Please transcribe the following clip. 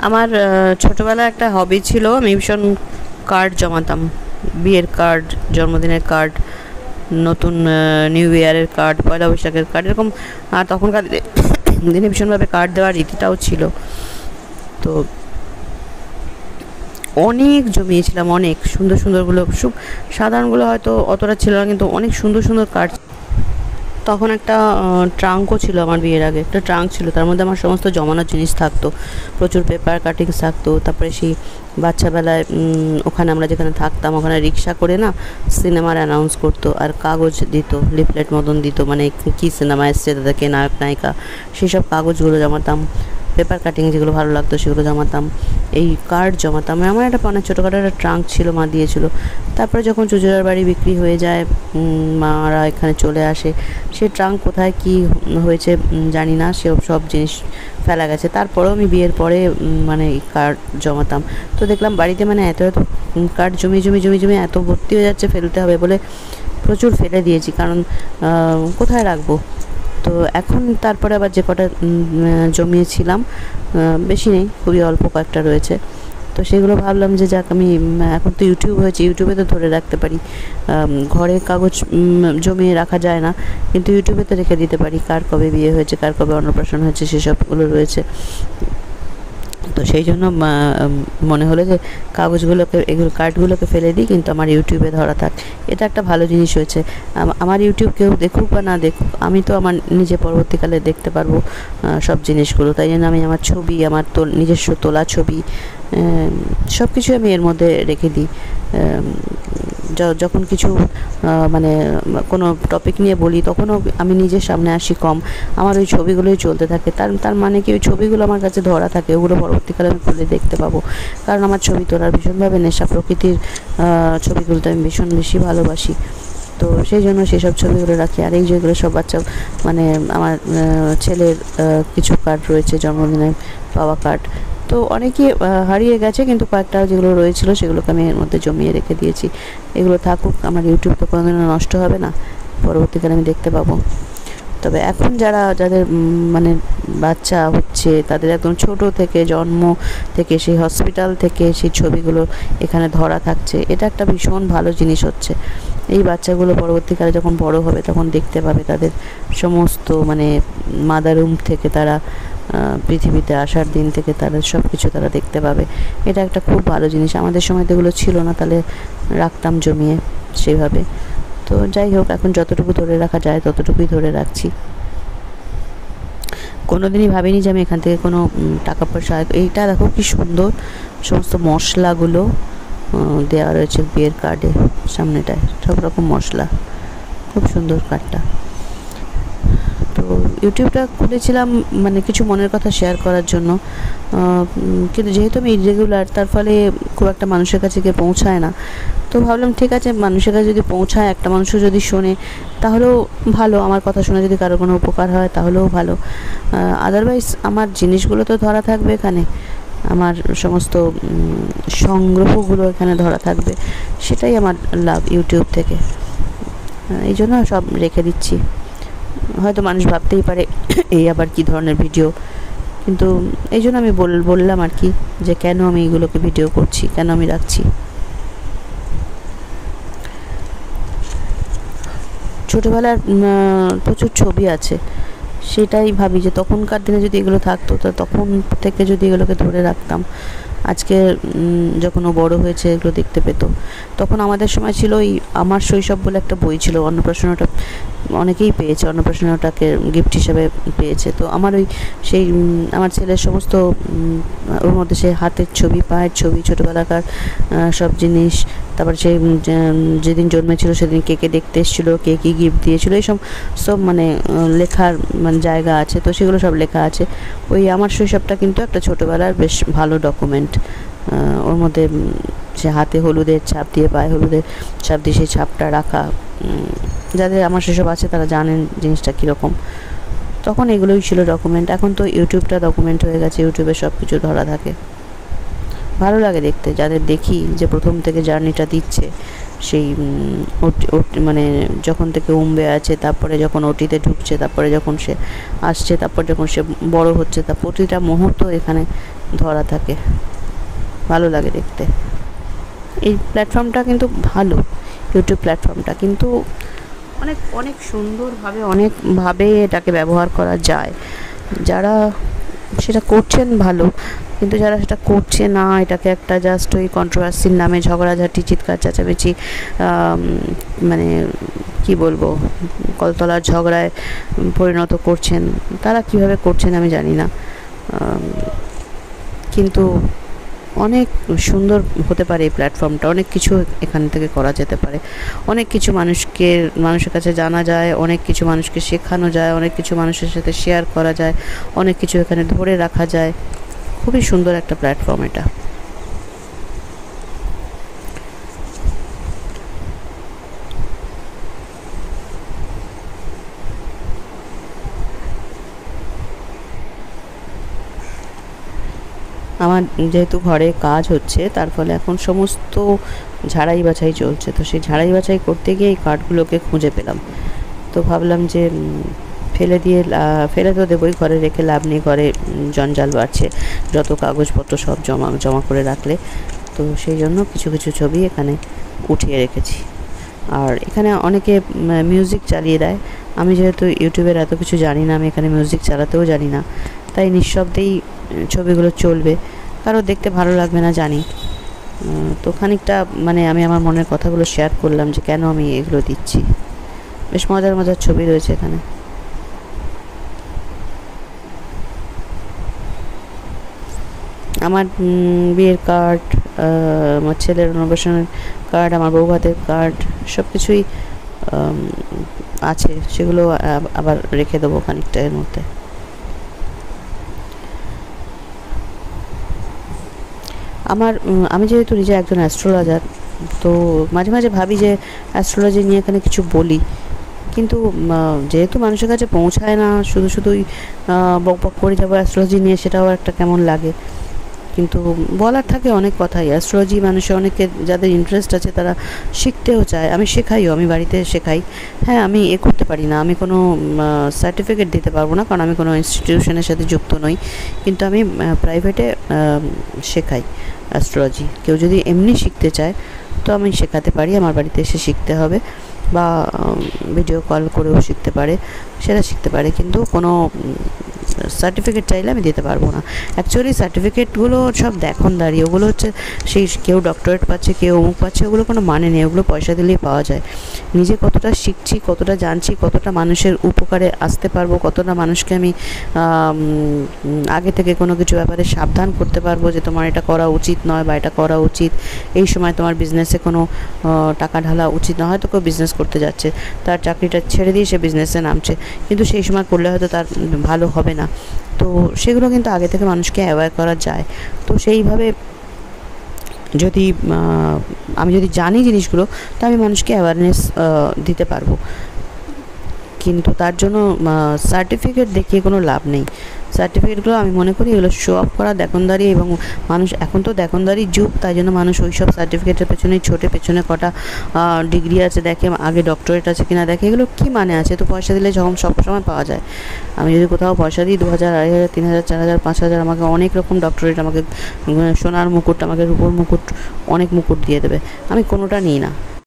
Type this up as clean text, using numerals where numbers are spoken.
আমার ছোটোবেলায় একটা হবি ছিল, আমি ভীষণ কার্ড জমাতাম। বিয়ের কার্ড, জন্মদিনের কার্ড, নতুন নিউ ইয়ারের কার্ড, পয়লা বৈশাখের কার্ড, এরকম। আর তখনকার দিনে ভীষণভাবে কার্ড দেওয়ার রীতিটাও ছিল। তো অনেক জমিয়েছিলাম, অনেক সুন্দর সুন্দরগুলো, সাধারণগুলো হয়তো অতটা ছিল না, কিন্তু অনেক সুন্দর সুন্দর কার্ড। তখন একটা ট্রাঙ্কও ছিল, আমার বিয়ের আগে একটা ট্রাঙ্ক ছিল, তার মধ্যে আমার সমস্ত জমানোর জিনিস থাকতো, প্রচুর পেপার কাটিংস থাকতো। তারপরে সেই বাচ্চাবেলায় ওখানে আমরা যেখানে থাকতাম, ওখানে রিক্সা করে না সিনেমার অ্যানাউন্স করতো, আর কাগজ দিত, লিফলেট মতন দিত, মানে কী সিনেমা এসছে, তাদেরকে নায়ক নায়িকা, সেই সব কাগজগুলো জমাতাম। পেপার কাটিং যেগুলো ভালো লাগতো সেগুলো জমাতাম, এই কার্ড জমাতাম। আমার একটা অনেক ছোটোখাটো একটা ট্রাঙ্ক ছিল, মা দিয়েছিল। তারপরে যখন চুচুড়ার বাড়ি বিক্রি হয়ে যায়, মারা এখানে চলে আসে, সে ট্রাঙ্ক কোথায় কি হয়েছে জানি না, সে সব জিনিস ফেলা গেছে। তারপরেও আমি বিয়ের পরে মানে এই কার্ড জমাতাম। তো দেখলাম বাড়িতে মানে এত এত কার্ড জমি জমি জমি জমি এত ভর্তি হয়ে যাচ্ছে, ফেলতে হবে বলে প্রচুর ফেলে দিয়েছি, কারণ কোথায় রাখবো। তো এখন তারপরে আবার যে কটা জমিয়েছিলাম, বেশি নেই, খুবই অল্প কয়েকটা রয়েছে। তো সেগুলো ভাবলাম যে যাক, আমি এখন তো ইউটিউব হয়েছে, ইউটিউবে তো ধরে রাখতে পারি। ঘরে কাগজ জমিয়ে রাখা যায় না, কিন্তু ইউটিউবে তো রেখে দিতে পারি, কার কবে বিয়ে হয়েছে, কার কবে অন্নপ্রাশন হয়েছে, সেসবগুলো রয়েছে। তো সেই জন্য মনে হলো যে কাগজগুলোকে, এগুলো কার্ডগুলোকে ফেলে দিই, কিন্তু আমার ইউটিউবে ধরা থাক। এটা একটা ভালো জিনিস হয়েছে। আমার ইউটিউব কেউ দেখুক বা না দেখুক, আমি তো আমার নিজে পরবর্তীকালে দেখতে পারবো সব জিনিসগুলো। তাই জন্য আমি আমার ছবি, আমার নিজস্ব তোলা ছবি, সব কিছু আমি এর মধ্যে রেখে দিই। যখন কিছু মানে কোনো টপিক নিয়ে বলি, তখনও আমি নিজের সামনে আসি কম, আমার ওই ছবিগুলোই চলতে থাকে। তার মানে কি, ওই ছবিগুলো আমার কাছে ধরা থাকে, ওগুলো পরবর্তীকালে আমি খুলে দেখতে পাবো। কারণ আমার ছবি তোলার ভীষণভাবে নেশা, প্রকৃতির ছবি তুলতে আমি ভীষণ বেশি ভালোবাসি। তো সেই জন্য সেসব ছবিগুলো রাখি। আর এই যেগুলো সব বাচ্চা, মানে আমার ছেলের কিছু কার্ড রয়েছে, জন্মদিনে পাওয়া কার্ড, তো অনেকই হারিয়ে গেছে, কিন্তু কয়েকটা যেগুলো রয়েছিল সেগুলোকে আমি এর মধ্যে জমিয়ে রেখে দিয়েছি। এগুলো থাকুক, আমার ইউটিউব তো কোনোদিনও নষ্ট হবে না, পরবর্তীকালে আমি দেখতে পাবো। তবে এখন যাদের মানে বাচ্চা হচ্ছে, তাদের একদম ছোট থেকে, জন্ম থেকে, সেই হসপিটাল থেকে সেই ছবিগুলো এখানে ধরা থাকছে, এটা একটা ভীষণ ভালো জিনিস হচ্ছে। এই বাচ্চাগুলো পরবর্তীকালে যখন বড় হবে, তখন দেখতে পাবে তাদের সমস্ত, মানে মাদার রুম থেকে তারা পৃথিবীতে আসার দিন থেকে তাদের সব কিছু তারা দেখতে পাবে। এটা একটা খুব ভালো জিনিস। আমাদের সময় তো এগুলো ছিল না, তাহলে রাখতাম জমিয়ে সেইভাবে। তো যাই হোক, এখন যতটুকু ধরে রাখা যায় ততটুকুই ধরে রাখছি। কোনোদিনই ভাবিনি যে আমি এখান থেকে কোনো টাকা পয়সা। এইটা দেখো কি সুন্দর, সমস্ত মশলাগুলো দেওয়া রয়েছে বিয়ের কার্ডে, সামনেটায় সব রকম মশলা, খুব সুন্দর কার্ডটা। তো ইউটিউবটা খুলেছিলাম মানে কিছু মনের কথা শেয়ার করার জন্য, কিন্তু যেহেতু আমি ইরেগুলার, তার ফলে খুব একটা মানুষের কাছে গিয়ে পৌঁছায় না। তো ভাবলাম ঠিক আছে, মানুষের কাছে যদি পৌঁছায়, একটা মানুষও যদি শোনে, তাহলেও ভালো। আমার কথা শুনে যদি কারো কোনো উপকার হয়, তাহলেও ভালো। আদারওয়াইজ আমার জিনিসগুলো তো ধরা থাকবে এখানে, আমার সমস্ত সংগ্রহগুলো এখানে ধরা থাকবে, সেটাই আমার লাভ ইউটিউব থেকে। এই জন্য সব রেখে দিচ্ছি। হয়তো মানুষ ভাবতেই পারে এই আবার কি ধরনের ভিডিও, কিন্তু এই জন্য আমি বললাম আর কি, যে কেন আমি এইগুলোকে ভিডিও করছি, কেন আমি রাখছি। ছোটোবেলার প্রচুর ছবি আছে, সেটাই ভাবি যে তখনকার দিনে যদি এগুলো থাকতো, তো তখন থেকে যদি এগুলোকে ধরে রাখতাম, আজকে যখন ও বড়ো হয়েছে এগুলো দেখতে পেতো। তখন আমাদের সময় ছিল ওই আমার শৈশব বলে একটা বই ছিল, অন্নপ্রাশনটা অনেকেই পেয়েছে, অন্নপ্রাশনটাকে গিফট হিসাবে পেয়েছে। তো আমার ওই সেই আমার ছেলের সমস্ত ওর মধ্যে সেই হাতের ছবি, পায়ের ছবি, ছোটোবেলাকার সব জিনিস, তারপর সেই যেদিন জন্মেছিল সেদিন কে কে দেখতে এসেছিলো, কে কী গিফট দিয়েছিলো, এইসব সব মানে লেখার মানে জায়গা আছে। তো সেগুলো সব লেখা আছে। ওই আমার শৈশবটা কিন্তু একটা ছোটোবেলার বেশ ভালো ডকুমেন্ট। ওর মধ্যে সে হাতে হলুদের ছাপ দিয়ে, পায়ে হলুদের ছাপ দিয়ে সেই ছাপটা রাখা, যাদের আমার সেসব আছে তারা জানেন জিনিসটা কীরকম। তখন এগুলোই ছিল ডকুমেন্ট। এখন তো ইউটিউবটা ডকুমেন্ট হয়ে গেছে, ইউটিউবে সব কিছু ধরা থাকে। ভালো লাগে দেখতে, যাদের দেখি যে প্রথম থেকে জার্নিটা দিচ্ছে, সেই মানে যখন থেকে উম্বে আছে, তারপরে যখন ওটিতে ঢুকছে, তারপরে যখন সে আসছে, তারপর যখন সে বড় হচ্ছে, তার প্রতিটা মুহূর্ত এখানে ধরা থাকে, ভালো লাগে দেখতে। এই প্ল্যাটফর্মটা কিন্তু ভালো, ইউটিউব প্ল্যাটফর্মটা কিন্তু অনেক অনেক সুন্দরভাবে অনেকভাবে এটাকে ব্যবহার করা যায়। যারা সেটা করছেন ভালো, কিন্তু যারা সেটা করছে না, এটাকে একটা জাস্ট ওই কন্ট্রোভার্সির নামে ঝগড়াঝাটি, চিৎকার চেঁচামেচি, মানে কি বলবো, কলতলার ঝগড়ায় পরিণত করছেন, তারা কিভাবে করছেন আমি জানি না। কিন্তু অনেক সুন্দর হতে পারে এই প্ল্যাটফর্মটা, অনেক কিছু এখান থেকে করা যেতে পারে, অনেক কিছু মানুষের কাছে জানা যায়, অনেক কিছু মানুষকে শেখানো যায়, অনেক কিছু মানুষের সাথে শেয়ার করা যায়, অনেক কিছু এখানে ধরে রাখা যায়। খুবই সুন্দর একটা প্ল্যাটফর্ম এটা। আমার যেহেতু ঘরে কাজ হচ্ছে, তার ফলে এখন সমস্ত ঝাড়াই বাছাই চলছে, তো সেই ঝাড়াই বাছাই করতে গিয়ে এই কার্ডগুলোকে খুঁজে পেলাম। তো ভাবলাম যে ফেলে তো দেবই, ঘরে রেখে লাভ নেই, ঘরে জঞ্জাল বাড়ছে যত কাগজপত্র সব জমা করে রাখলে। তো সেই জন্য কিছু কিছু ছবি এখানে উঠিয়ে রেখেছি। আর এখানে অনেকে মিউজিক চালিয়ে দেয়, আমি যেহেতু ইউটিউবের এত কিছু জানি না, আমি এখানে মিউজিক চালাতেও জানি না, তাই নিঃশব্দেই ছবিগুলো চলবে, কারো দেখতে ভালো লাগবে না জানি। তো খানিকটা মানে আমি আমার মনের কথাগুলো শেয়ার করলাম যে কেন আমি এগুলো দিচ্ছি। বেশ মজার মজার ছবি রয়েছে এখানে। আমার বিয়ের কার্ড, আমার ছেলের অন্নপ্রাশনের কার্ড, আমার বউ ভাতের কার্ড, সব কিছুই আছে, সেগুলো আবার রেখে দেবো খানিকটা এর মধ্যে। আমি যেহেতু নিজে একজন অ্যাস্ট্রোলজার, তো মাঝে মাঝে ভাবি যে অ্যাস্ট্রোলজি নিয়ে এখানে কিছু বলি, কিন্তু যেহেতু মানুষের কাছে পৌঁছায় না, শুধুই বক বক করে যাবো অ্যাস্ট্রোলজি নিয়ে, সেটাও একটা কেমন লাগে। কিন্তু বলার থাকে অনেক কথাই, অ্যাস্ট্রোলজি মানুষের অনেকে যাদের ইন্টারেস্ট আছে তারা শিখতেও চায়, আমি শেখাইও, আমি বাড়িতে শেখাই। হ্যাঁ, আমি করতে পারি না, আমি কোনো সার্টিফিকেট দিতে পারবো না, কারণ আমি কোনো ইনস্টিটিউশনের সাথে যুক্ত নই, কিন্তু আমি প্রাইভেটে শেখাই অ্যাস্ট্রোলজি। কেউ যদি এমনি শিখতে চায় তো আমি শেখাতে পারি, আমার বাড়িতে এসে শিখতে হবে, বা ভিডিও কল করেও শিখতে পারে, সেটা শিখতে পারে, কিন্তু কোনো সার্টিফিকেট চাইলে আমি দিতে পারবো না। অ্যাকচুয়ালি সার্টিফিকেটগুলো সব দেখনদারি, ওগুলো হচ্ছে সেই কেউ ডক্টরেট পাচ্ছে, কেউ অমুক পাচ্ছে, ওগুলো কোনো মানে নেই, ওগুলো পয়সা দিলেই পাওয়া যায়। নিজে কতটা শিখছি, কতটা জানছি, কতটা মানুষের উপকারে আসতে পারবো, কতটা মানুষকে আমি আগে থেকে কোনো কিছু ব্যাপারে সাবধান করতে পারবো যে তোমার এটা করা উচিত নয় বা এটা করা উচিত, এই সময় তোমার বিজনেসে কোনো টাকা ঢালা উচিত নয়। হয়তো কেউ বিজনেস করতে যাচ্ছে, তার চাকরিটা ছেড়ে দিয়ে সে বিজনেসে নামছে, কিন্তু সেই সময় করলে হয়তো তার ভালো হবে না। তো সেগুলো কিন্তু আগে থেকে মানুষকে অ্যাওয়্যার করা যায়। তো সেইভাবে যদি আমি যদি জানি জিনিসগুলো, তো আমি মানুষকে অ্যাওয়ারনেস দিতে পারবো। কিন্তু তার জন্য সার্টিফিকেট দেখিয়ে কোনো লাভ নেই। সার্টিফিকেটগুলো আমি মনে করি এগুলো শো অফ করা, দেখনদারি, এবং মানুষ এখন তো দেখনদারির যুগ, তাই জন্য মানুষ ওই সব সার্টিফিকেটের পেছনেই ছোটে, পেছনে কটা ডিগ্রি আছে দেখে, আগে ডক্টরেট আছে কিনা দেখে, এগুলো কী মানে আছে? তো পয়সা দিলে যখন সব সময় পাওয়া যায়। আমি যদি কোথাও পয়সা দিই 2000, 2500, 3000, 4000, 5000, আমাকে অনেক রকম ডক্টরেট, আমাকে সোনার মুকুট, আমাকে রূপোর মুকুট, অনেক মুকুট দিয়ে দেবে, আমি কোনোটা নিই না।